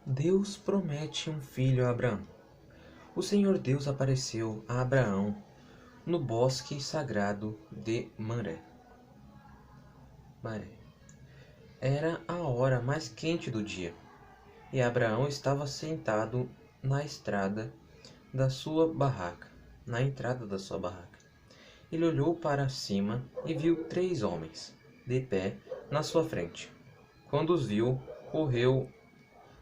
Deus promete um filho a Abraão. O Senhor Deus apareceu a Abraão no bosque sagrado de Mamré. Era a hora mais quente do dia, e Abraão estava sentado na entrada da sua barraca. Ele olhou para cima e viu 3 homens de pé na sua frente. Quando os viu, correu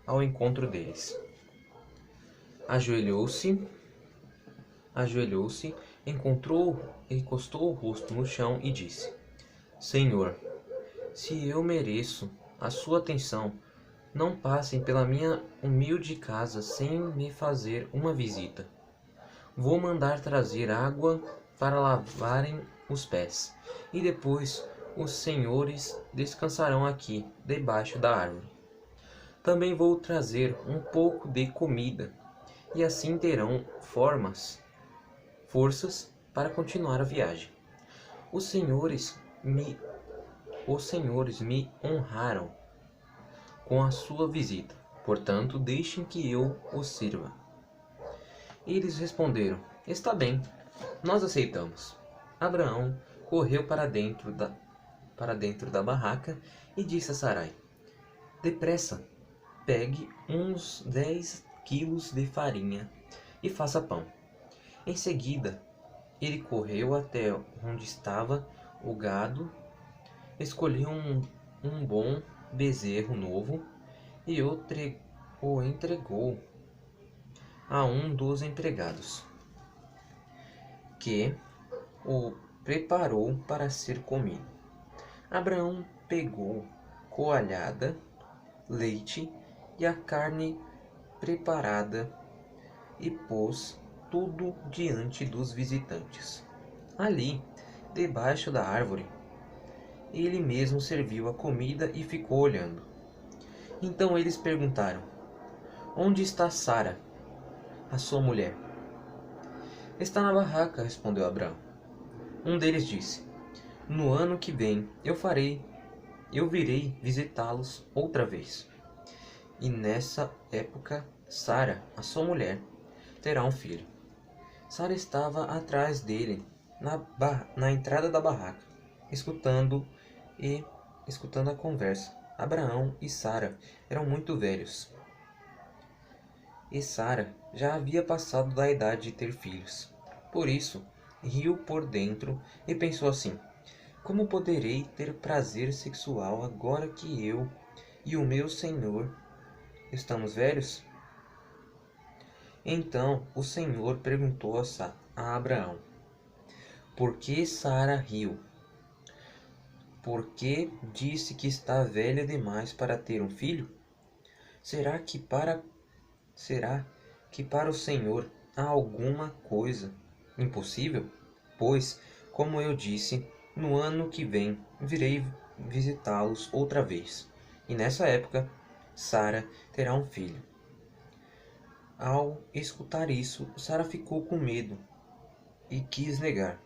ao encontro deles. Ajoelhou-se, encostou o rosto no chão e disse: Senhor, se eu mereço a sua atenção, não passem pela minha humilde casa sem me fazer uma visita. Vou mandar trazer água para lavarem os pés, e depois os senhores descansarão aqui, debaixo da árvore. Também vou trazer um pouco de comida, e assim terão forças para continuar a viagem. Os senhores me honraram com a sua visita, portanto, deixem que eu os sirva. Eles responderam: Está bem, nós aceitamos. Abraão correu para dentro da barraca e disse a Sarai: Depressa, pegue uns 10 quilos de farinha e faça pão. Em seguida, ele correu até onde estava o gado, escolheu um bom bezerro novo e o entregou a um dos empregados, que o preparou para ser comido. Abraão pegou coalhada, leite e a carne preparada e pôs tudo diante dos visitantes. Ali, debaixo da árvore, ele mesmo serviu a comida e ficou olhando. Então eles perguntaram: Onde está Sara, a sua mulher? Está na barraca, respondeu Abraão. Um deles disse: No ano que vem eu virei visitá-los outra vez. E nessa época, Sara, a sua mulher, terá um filho. Sara estava atrás dele, na entrada da barraca, escutando a conversa. Abraão e Sara eram muito velhos, e Sara já havia passado da idade de ter filhos. Por isso, riu por dentro e pensou assim: Como poderei ter prazer sexual agora que eu e o meu senhor estamos velhos? Então o Senhor perguntou a Abraão: Por que Sara riu? Por que disse que está velha demais para ter um filho? Será que para o Senhor há alguma coisa impossível? Pois, como eu disse, no ano que vem virei visitá-los outra vez, e nessa época Sara terá um filho. Ao escutar isso, Sara ficou com medo e quis negar.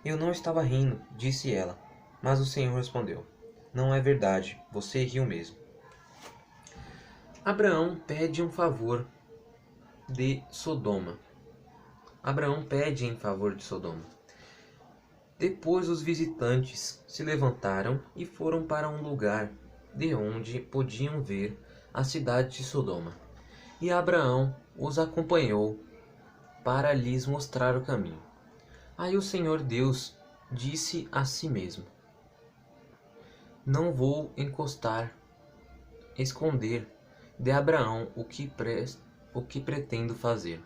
Eu não estava rindo, disse ela. Mas o Senhor respondeu: Não é verdade, você riu mesmo. Abraão pede em favor de Sodoma. Depois os visitantes se levantaram e foram para um lugar de onde podiam ver a cidade de Sodoma. E Abraão os acompanhou para lhes mostrar o caminho. Aí o Senhor Deus disse a si mesmo: Não vou esconder de Abraão o que pretendo fazer.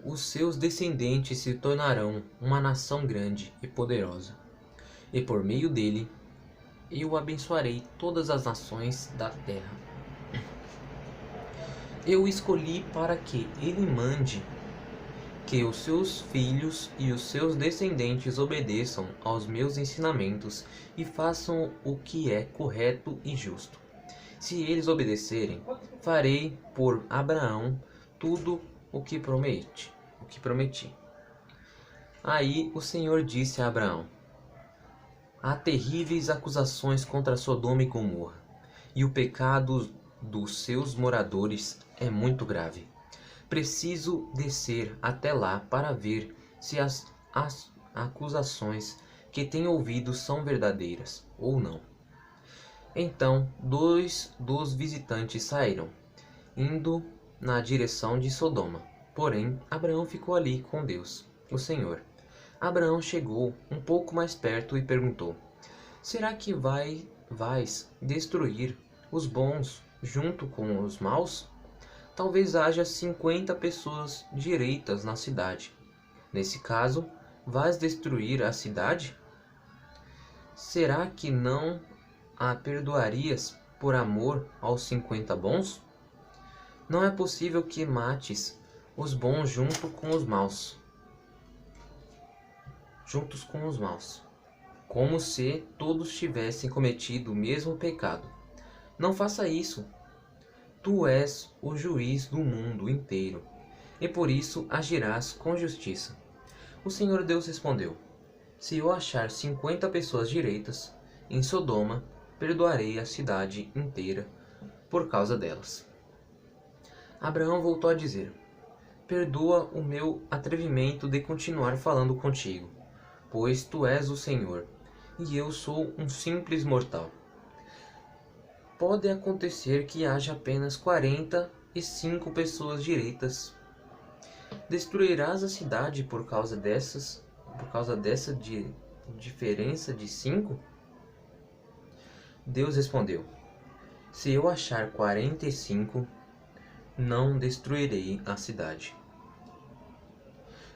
Os seus descendentes se tornarão uma nação grande e poderosa, e por meio dele eu abençoarei todas as nações da terra. Eu escolhi para que ele mande que os seus filhos e os seus descendentes obedeçam aos meus ensinamentos e façam o que é correto e justo. Se eles obedecerem, farei por Abraão tudo o que prometi. Aí o Senhor disse a Abraão: Há terríveis acusações contra Sodoma e Gomorra, e o pecado dos seus moradores é muito grave. Preciso descer até lá para ver se as acusações que tenho ouvido são verdadeiras ou não. Então, 2 dos visitantes saíram, indo na direção de Sodoma. Porém, Abraão ficou ali com Deus, o Senhor. Abraão chegou um pouco mais perto e perguntou: Será que vais destruir os bons junto com os maus? Talvez haja 50 pessoas direitas na cidade. Nesse caso, vais destruir a cidade? Será que não a perdoarias por amor aos 50 bons? Não é possível que mates os bons juntos com os maus, como se todos tivessem cometido o mesmo pecado. Não faça isso. Tu és o juiz do mundo inteiro, e por isso agirás com justiça. O Senhor Deus respondeu: Se eu achar 50 pessoas direitas em Sodoma, perdoarei a cidade inteira por causa delas. Abraão voltou a dizer: Perdoa o meu atrevimento de continuar falando contigo, pois tu és o Senhor, e eu sou um simples mortal. Pode acontecer que haja apenas 45 pessoas direitas. Destruirás a cidade por causa dessa diferença de 5? Deus respondeu: Se eu achar 45, não destruirei a cidade.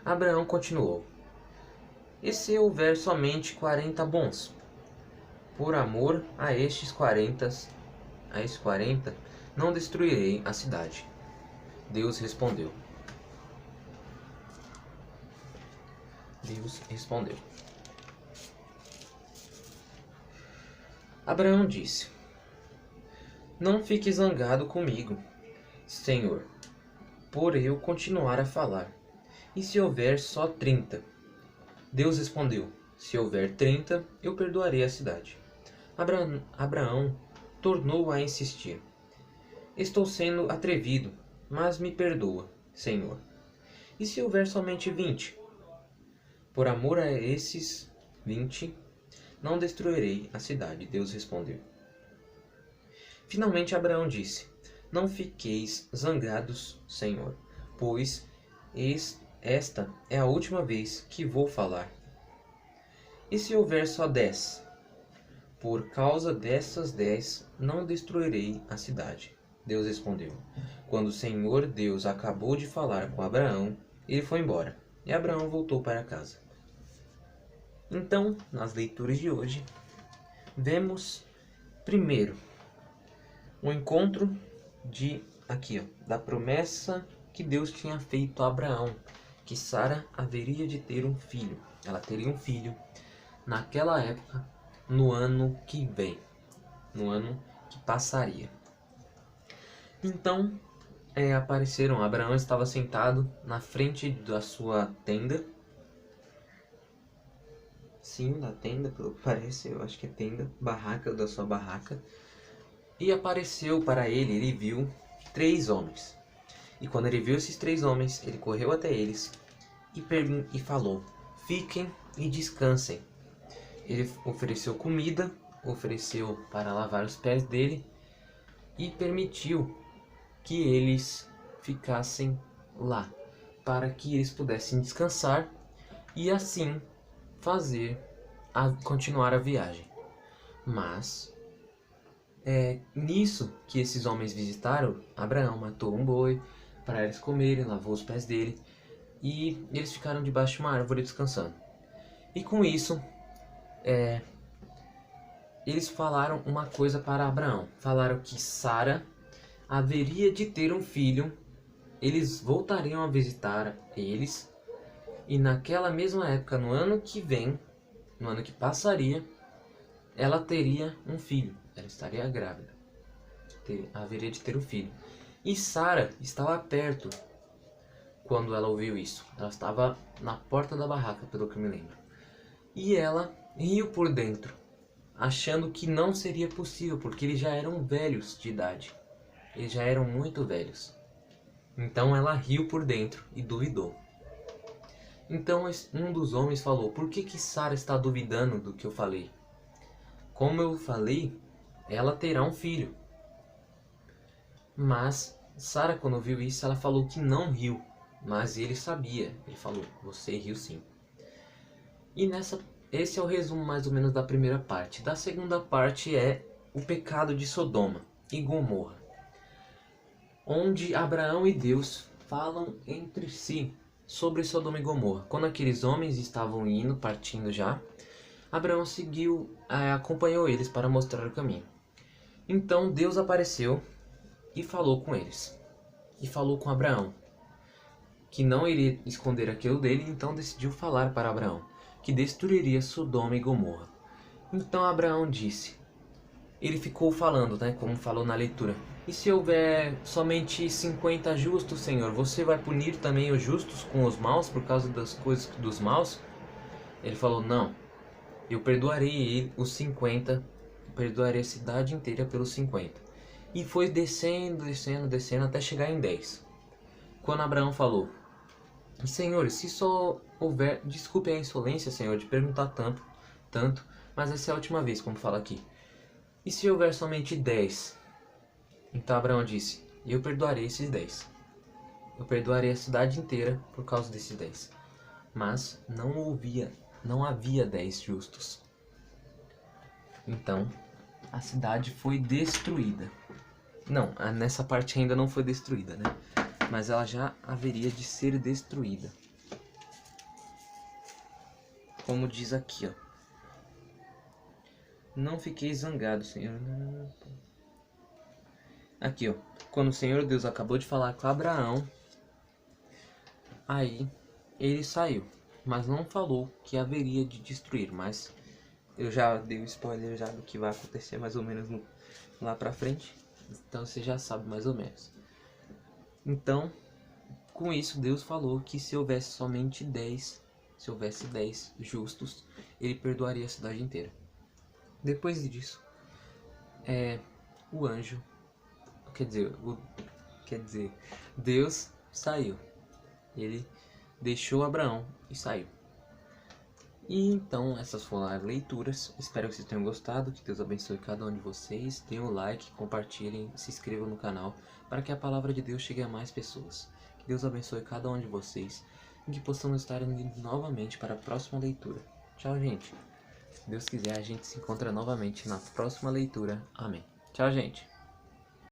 Abraão continuou: E se houver somente 40 bons? Por amor a estes 40, não destruirei a cidade. Deus respondeu. Abraão disse: Não fique zangado comigo, Senhor, por eu continuar a falar. E se houver só 30? Deus respondeu: Se houver 30, eu perdoarei a cidade. Abraão tornou a insistir: Estou sendo atrevido, mas me perdoa, Senhor. E se houver somente 20? Por amor a esses 20, não destruirei a cidade. Deus respondeu. Finalmente Abraão disse: Não fiqueis zangados, Senhor, pois esta é a última vez que vou falar. E se houver só 10? Por causa dessas 10, não destruirei a cidade. Deus respondeu. Quando o Senhor Deus acabou de falar com Abraão, ele foi embora, e Abraão voltou para casa. Então, nas leituras de hoje, vemos primeiro o encontro da promessa que Deus tinha feito a Abraão, que Sara haveria de ter um filho. Ela teria um filho naquela época, no ano que vem, no ano que passaria. Então, Abraão estava sentado na frente da sua tenda. Sim, da tenda, pelo que parece, eu acho que é tenda, barraca, da sua barraca. E apareceu para ele viu 3 homens. E quando ele viu esses 3 homens, ele correu até eles e falou: Fiquem e descansem. Ele ofereceu comida, ofereceu para lavar os pés dele e permitiu que eles ficassem lá, para que eles pudessem descansar e assim continuar a viagem. Mas nisso que esses homens visitaram, Abraão matou um boi para eles comerem, lavou os pés dele e eles ficaram debaixo de uma árvore descansando. E com isso, eles falaram uma coisa para Abraão. Falaram que Sara haveria de ter um filho, eles voltariam a visitar eles, e naquela mesma época, no ano que vem, no ano que passaria, ela teria um filho, ela estaria grávida, haveria de ter um filho. E Sara estava perto quando ela ouviu isso. Ela estava na porta da barraca, pelo que eu me lembro. E ela riu por dentro, achando que não seria possível, porque eles já eram velhos de idade. Eles já eram muito velhos. Então ela riu por dentro e duvidou. Então um dos homens falou: por que Sara está duvidando do que eu falei? Como eu falei, ela terá um filho. Mas Sara, quando viu isso, ela falou que não riu. Mas ele sabia. Ele falou: você riu sim. E esse é o resumo mais ou menos da primeira parte. Da segunda parte é o pecado de Sodoma e Gomorra, onde Abraão e Deus falam entre si sobre Sodoma e Gomorra. Quando aqueles homens estavam indo, partindo já, Abraão acompanhou eles para mostrar o caminho. Então Deus apareceu e falou com eles. E falou com Abraão que não iria esconder aquilo dele, então decidiu falar para Abraão que destruiria Sodoma e Gomorra. Então Abraão disse, ele ficou falando, né, como falou na leitura: e se houver somente 50 justos, Senhor, você vai punir também os justos com os maus por causa das coisas dos maus? Ele falou: não, eu perdoarei os 50, perdoarei a cidade inteira pelos 50. E foi descendo, descendo, descendo até chegar em 10. Quando Abraão falou: Senhor, se só houver... Desculpe a insolência, Senhor, de perguntar tanto, mas essa é a última vez, como fala aqui. E se houver somente 10? Então Abraão disse: eu perdoarei esses 10. Eu perdoarei a cidade inteira por causa desses 10. Mas não havia 10 justos. Então a cidade foi destruída. Não, nessa parte ainda não foi destruída, né? Mas ela já haveria de ser destruída. Como diz aqui, ó: não fiquei zangado, Senhor. Aqui, ó: quando o Senhor Deus acabou de falar com Abraão, aí ele saiu, mas não falou que haveria de destruir. Mas eu já dei um spoiler já do que vai acontecer mais ou menos lá pra frente. Então você já sabe mais ou menos. Então, com isso, Deus falou que se houvesse somente 10, se houvesse 10 justos, ele perdoaria a cidade inteira. Depois disso, o anjo, quer dizer, Deus saiu. Ele deixou Abraão e saiu. E então, essas foram as leituras. Espero que vocês tenham gostado. Que Deus abençoe cada um de vocês. Deem um like, compartilhem, se inscrevam no canal para que a palavra de Deus chegue a mais pessoas. Que Deus abençoe cada um de vocês e que possamos estar indo novamente para a próxima leitura. Tchau, gente. Se Deus quiser, a gente se encontra novamente na próxima leitura. Amém. Tchau, gente.